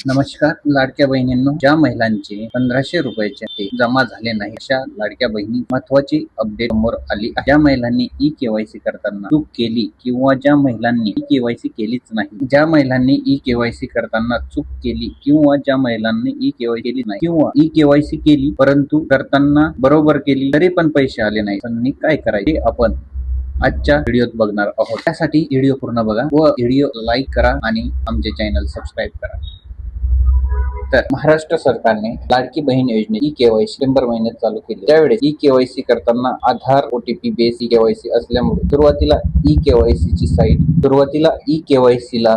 नमस्कार लाडक्या बहिणींनो, ज्या महिलांचे 1500 रुपयाचे ते जमा झाले नाही अशा लाडक्या बहिणी महत्वाची अपडेट समोर आली आहे. ज्या महिलांनी ई-केवायसी करताना चूक केली किंवा ज्या महिलांनी ई-केवायसी केलीच नाही, ज्या महिलांनी ई-केवायसी करताना चूक केली किंवा ज्या महिलांनी ई-केवायसी केली नाही किंवा ई-केवायसी केली परंतु करताना बरोबर केली तरी पण पैसे आले नाही, त्यांनी काय करायचे आपण आजच्या व्हिडिओत बघणार आहोत. त्यासाठी व्हिडिओ पूर्ण बघा व व्हिडिओ लाईक करा आणि आमचे चॅनल सबस्क्राईब करा. तर महाराष्ट्र सरकारने लाडकी बहीण योजने ई-केवायसी डिसेंबर महिन्यात चालू केली. त्यावेळेस ई-केवायसी करताना आधार OTP बेस ई-केवायसी असल्यामुळे सुरुवातीला ई-केवायसी ला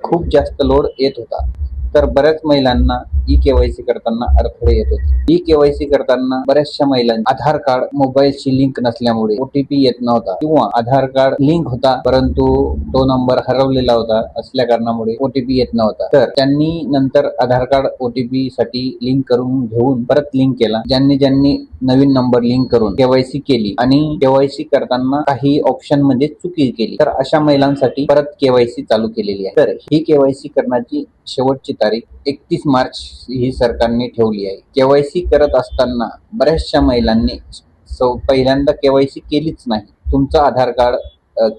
खूप जास्त लोड येत होता. तर बऱ्याच महिलांना ई-केवायसी करताना अडथळे येत होते. ई-केवायसी करताना बऱ्याचशा महिलांना आधार कार्ड मोबाईलशी लिंक नसल्यामुळे OTP येत नव्हता किंवा आधार कार्ड लिंक होता परंतु तो नंबर हरवलेला होता असल्या कारणामुळे OTP येत नव्हता. तर त्यांनी नंतर आधार कार्ड OTP साठी लिंक करून घेऊन परत लिंक केला. ज्यांनी नवीन नंबर लिंक करून केवायसी केली आणि केवायसी करताना काही ऑप्शन मध्ये चुकी केली तर अशा महिलांसाठी परत केवायसी चालू केलेली आहे. तर ही केवायसी करण्याची शेवटची तारीख 31 मार्च ही सरकारने ठेवली आहे. केवायसी करत असताना बऱ्याचशा महिलांनी पहिल्यांदा केवायसी केलीच नाही. तुमचं आधार कार्ड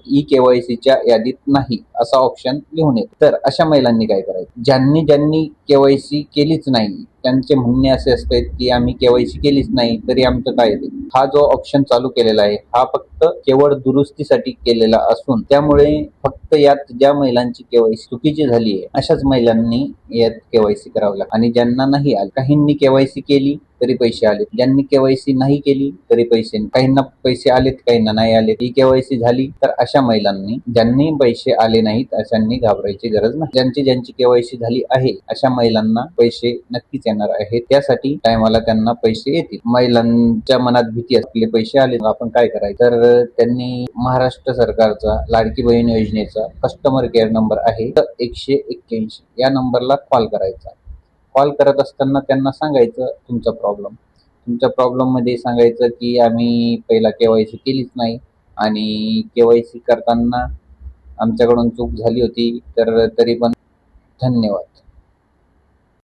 ई-केवायसीच्या यादीत नाही असा ऑप्शन लिहून येतो. तर अशा महिलांनी काय करायचं, ज्यांनी केवायसी केलीच नाही त्यांचे म्हणणे असे असते की आम्ही केवायसी केलीच नाही तरी आमचं काय येते. हा जो ऑप्शन चालू केलेला आहे हा फक्त केवळ दुरुस्तीसाठी केलेला असून त्यामुळे फक्त यात ज्या महिलांची केवायसी चुकीची झाली आहे अशाच महिलांनी यात केवायसी करावं लागतं आणि ज्यांना नाही आले, काहींनी केवायसी केली तरी पैसे आले, ज्यांनी केवायसी नाही केली तरी पैसे, काहींना पैसे आलेत काहींना नाही आले. ही केवायसी झाली तर अशा महिलांनी, ज्यांनी पैसे आले नाहीत अशांनी घाबरायची गरज नाही. ज्यांची केवायसी झाली आहे अशा महिलांना पैसे नक्कीच येणार आहेत. त्यासाठी टायमाला त्यांना पैसे येतील. महिलांच्या मनात भीती असते पैसे आले आपण काय करायचं, तर त्यांनी महाराष्ट्र सरकारचा लाडकी बहीण योजनेचा कस्टमर केअर नंबर आहे 181 या नंबरला कॉल करायचा. कॉल करत असताना त्यांना सांगायचं तुमच्या प्रॉब्लेम मध्ये सांगायचं की आम्ही पहिला केवायसी केलीच नाही आणि केवायसी करताना आमच्याकडून चूक झाली होती तर तरी पण धन्यवाद.